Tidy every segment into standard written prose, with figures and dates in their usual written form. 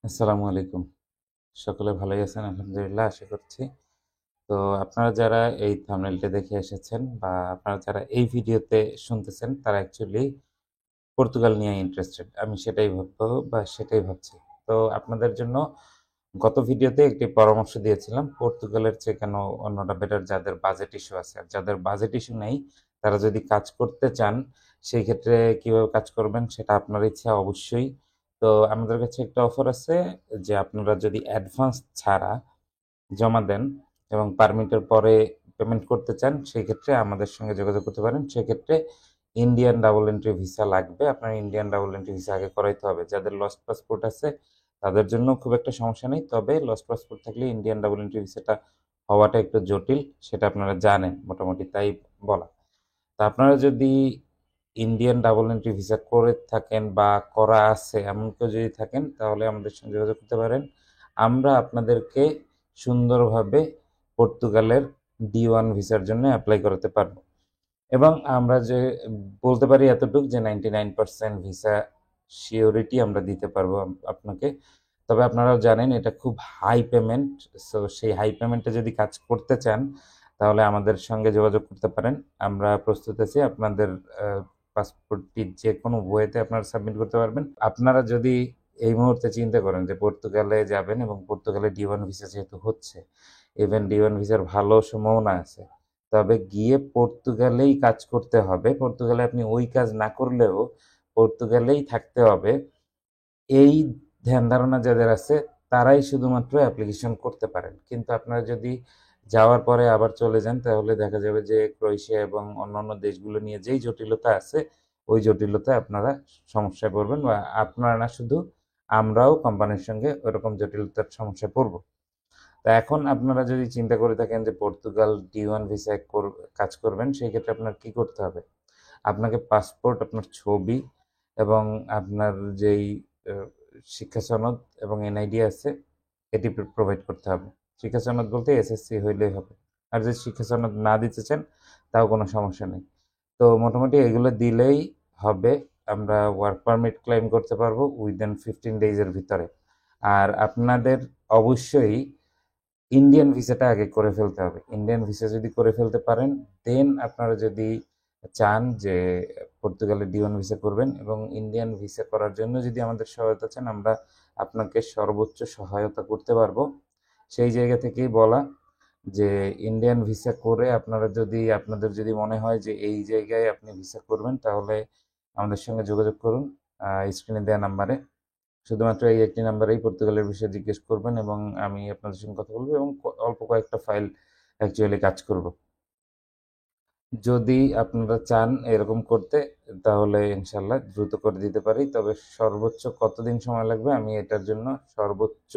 আসসালামু আলাইকুম। সকলে ভালোই আছেন আলহামদুলিল্লাহ আশা করছি। তো আপনারা যারা এই থাম্বনেইলটা দেখে এসেছেন বা আপনারা যারা এই ভিডিওতে শুনতেছেন তারা অ্যাকচুয়ালি পর্তুগাল নিয়ে ইন্টারেস্টেড। আমি সেটাই ভাববো বা সেটাই ভাবছি। তো আপনাদের জন্য গত ভিডিওতে একটি পরামর্শ দিয়েছিলাম পর্তুগালের চেয়ে কেন অন্যটা বেটার যাদের বাজেট ইস্যু আছে। আর যাদের বাজেট ইস্যু নেই তারা যদি কাজ করতে চান সেই ক্ষেত্রে কিভাবে কাজ করবেন সেটা আপনার ইচ্ছা অবশ্যই। তো আমাদের কাছে একটা অফার আছে যে আপনারা যদি অ্যাডভান্স ছাড়া জমা দেন এবং পারমিটের পরে পেমেন্ট করতে চান সেই ক্ষেত্রে আমাদের সঙ্গে যোগাযোগ করতে পারেন। সেক্ষেত্রে ইন্ডিয়ান ডাবল এন্ট্রি ভিসা লাগবে। আপনার ইন্ডিয়ান ডাবল এন্ট্রি ভিসা আগে করাইতে হবে। যাদের লস্ট পাসপোর্ট আছে তাদের জন্য খুব একটা সমস্যা নেই। তবে লস্ট পাসপোর্ট থাকলে ইন্ডিয়ান ডাবল এন্ট্রি ভিসাটা হওয়াটা একটু জটিল। সেটা আপনারা জানেন মোটামুটি তাই বলা। তা আপনারা যদি ইন্ডিয়ান ডাবল এন্ট্রি ভিসা করে থাকেন বা করা আছে এমন কেউ যদি থাকেন তাহলে আমাদের সঙ্গে যোগাযোগ করতে পারেন। আমরা আপনাদেরকে সুন্দরভাবে পর্তুগালের D1 ভিসার জন্য অ্যাপ্লাই করাতে পারবো এবং আমরা যে বলতে পারি এতটুক যে 99% ভিসা সিওরিটি আমরা দিতে পারবো আপনাকে। তবে আপনারাও জানেন এটা খুব হাই পেমেন্ট। সো সেই হাই পেমেন্টে যদি কাজ করতে চান তাহলে আমাদের সঙ্গে যোগাযোগ করতে পারেন। আমরা প্রস্তুত আছি আপনাদের পাসপোর্টটি যে কোনো ওয়েতে আপনারা সাবমিট করতে পারবেন। আপনারা যদি এই মুহূর্তে চিন্তা করেন যে পর্তুগালে যাবেন এবং পর্তুগালে D1 ভিসা যেহেতু হচ্ছে, ইভেন D1 ভিসার ভালো সম্ভাবনা আছে। তবে গিয়ে পর্তুগালেই কাজ করতে হবে। পর্তুগালে আপনি ওই কাজ না করলেও পর্তুগালেই থাকতে হবে। এই ধ্যান ধারণা যাদের আছে তারাই শুধুমাত্র অ্যাপ্লিকেশন করতে পারেন। কিন্তু আপনারা যদি যাওয়ার পরে আবার চলে যান তাহলে দেখা যাবে যে ক্রোয়েশিয়া এবং অন্যান্য দেশগুলো নিয়ে যেই জটিলতা আছে ওই জটিলতায় আপনারা সমস্যায় পড়বেন বা আপনারা না শুধু আমরাও কোম্পানির সঙ্গে ওরকম জটিলতার সমস্যায় পড়ব। তা এখন আপনারা যদি চিন্তা করে থাকেন যে পর্তুগাল D1 ভিসায় কাজ করবেন সেই ক্ষেত্রে আপনার কি করতে হবে? আপনাকে পাসপোর্ট, আপনার ছবি এবং আপনার যেই আহ, শিক্ষা সনদ এবং NID আছে এটি প্রোভাইড করতে হবে। শিক্ষা সনদ বলতে SSC হইলেই হবে। আর যদি শিক্ষা সনদ না দিতে চান তাও কোনো সমস্যা নেই। তো মোটামুটি এগুলো দিলেই হবে। আমরা ওয়ার্ক পারমিট ক্লেম করতে পারবো উইদিন 15 ডেজের ভিতরে। আর আপনাদের অবশ্যই ইন্ডিয়ান ভিসাটা আগে করে ফেলতে হবে। ইন্ডিয়ান ভিসা যদি করে ফেলতে পারেন দেন আপনারা যদি চান যে পর্তুগালে D1 ভিসা করবেন এবং ইন্ডিয়ান ভিসা করার জন্য যদি আমাদের সহায়তা চান আমরা আপনাকে সর্বোচ্চ সহায়তা করতে পারবো। সেই জায়গা থেকেই বলা যে ইন্ডিয়ান ভিসা করে আপনারা যদি আপনাদের যদি মনে হয় যে এই জায়গায় আপনি ভিসা করবেন তাহলে আমাদের সঙ্গে যোগাযোগ করুন স্ক্রিনে দেওয়া নাম্বারে। শুধুমাত্র এই একটি নাম্বারেই পর্তুগালের বিষয়ে জিজ্ঞেস করবেন এবং আমি আপনাদের সঙ্গে কথা বলবো এবং অল্প কয়েকটা ফাইল অ্যাকচুয়ালি কাজ করব। যদি আপনারা চান এরকম করতে তাহলে ইনশাল্লাহ দ্রুত করে দিতে পারি। তবে সর্বোচ্চ কতদিন সময় লাগবে আমি এটার জন্য সর্বোচ্চ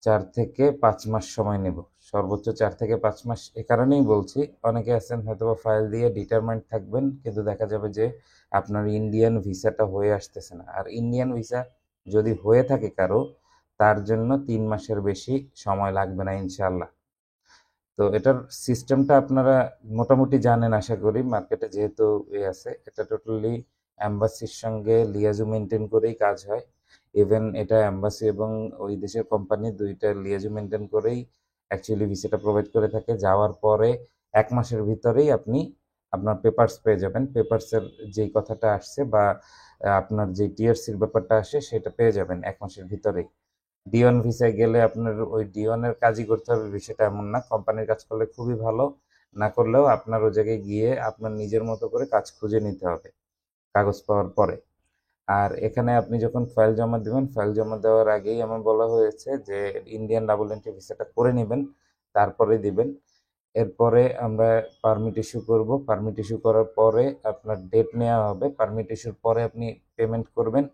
4 থেকে 5 মাস সময় নেব। সর্বোচ্চ 4 থেকে 5 মাস এ কারণেই বলছি, অনেকে আছেন হয়তোবা ফাইল দিয়ে ডিটারমাইন্ড থাকবেন কিন্তু দেখা যাবে যে আপনার ইন্ডিয়ান ভিসাটা হয়ে আসতেছে না। আর ইন্ডিয়ান ভিসা যদি হয়ে থাকে কারো তার জন্য 3 মাসের বেশি সময় লাগবে না ইনশাল্লাহ। তো এটার সিস্টেমটা আপনারা মোটামুটি জানেন আশা করি। মার্কেটে যেহেতু আছে এটা টোটালি অ্যাম্বাসির সঙ্গে লিয়াজু মেনটেন করেই কাজ হয়। ইভেন এটা অ্যাম্বাসি এবং ওই দেশের কোম্পানি দুইটা লিয়াজু মেনটেন করেই অ্যাকচুয়ালি ভিসাটা প্রোভাইড করে থাকে। যাওয়ার পরে 1 মাসের ভিতরেই আপনি আপনার পেপারস পেয়ে যাবেন। পেপারসের যেই কথাটা আসছে বা আপনার যে টিআরসির ব্যাপারটা আসে সেটা পেয়ে যাবেন 1 মাসের ভিতরেই। D1 ভিসায় গেলে আপনার ওই D1 এর কাজই করতে হবে বিষয়টা এমন না। কোম্পানির কাজ করলে খুবই ভালো, না করলেও আপনার ওই জায়গায় গিয়ে আপনার নিজের মতো করে কাজ খুঁজে নিতে হবে কাগজ পাওয়ার পরে। আর এখানে আপনি যখন ফাইল জমা দিবেন ফাইল জমা দেওয়ার আগেই আমার বলা হয়েছে যে ইন্ডিয়ান ডাবল এন্ট্রি ভিসাটা করে নেবেন তারপরে দিবেন। এরপরে আমরা পারমিট ইস্যু করব। পারমিট ইস্যু করার পরে আপনার ডেট নেওয়া হবে। পারমিট ইস্যুর পরে আপনি পেমেন্ট করবেন।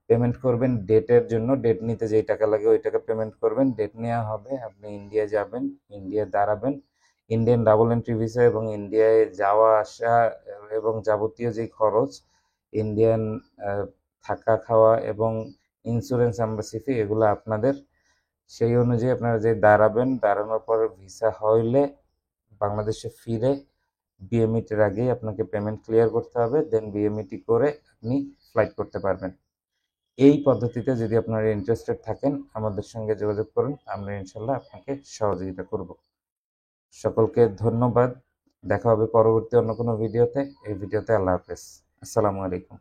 পেমেন্ট করবেন ডেটের জন্য। ডেট নিতে যেই টাকা লাগে ওই টাকা পেমেন্ট করবেন। ডেট নেওয়া হবে, আপনি ইন্ডিয়া যাবেন, ইন্ডিয়ায় দাঁড়াবেন। ইন্ডিয়ান ডাবল এন্ট্রি ভিসা এবং ইন্ডিয়ায় যাওয়া আসা এবং যাবতীয় যেই খরচ, ইন্ডিয়ান থাকা খাওয়া এবং ইন্স্যুরেন্স এম্বাসি ফি এগুলো আপনাদের। সেই অনুযায়ী আপনারা যে দাঁড়াবেন, দাঁড়ানোর পর ভিসা হইলে বাংলাদেশে ফিরে বিএমইটির আগেই আপনাকে পেমেন্ট ক্লিয়ার করতে হবে। দেন বিএমইটি করে আপনি ফ্লাইট করতে পারবেন। এই পদ্ধতিতে যদি আপনারা ইন্টারেস্টেড থাকেন আমাদের সঙ্গে যোগাযোগ করুন, আমরা ইনশাল্লাহ আপনাকে সহযোগিতা করব। সকলকে ধন্যবাদ। দেখা হবে পরবর্তী অন্য কোনো ভিডিওতে। এই ভিডিওতে আল্লাহ হাফেজ। আসসালামু আলাইকুম।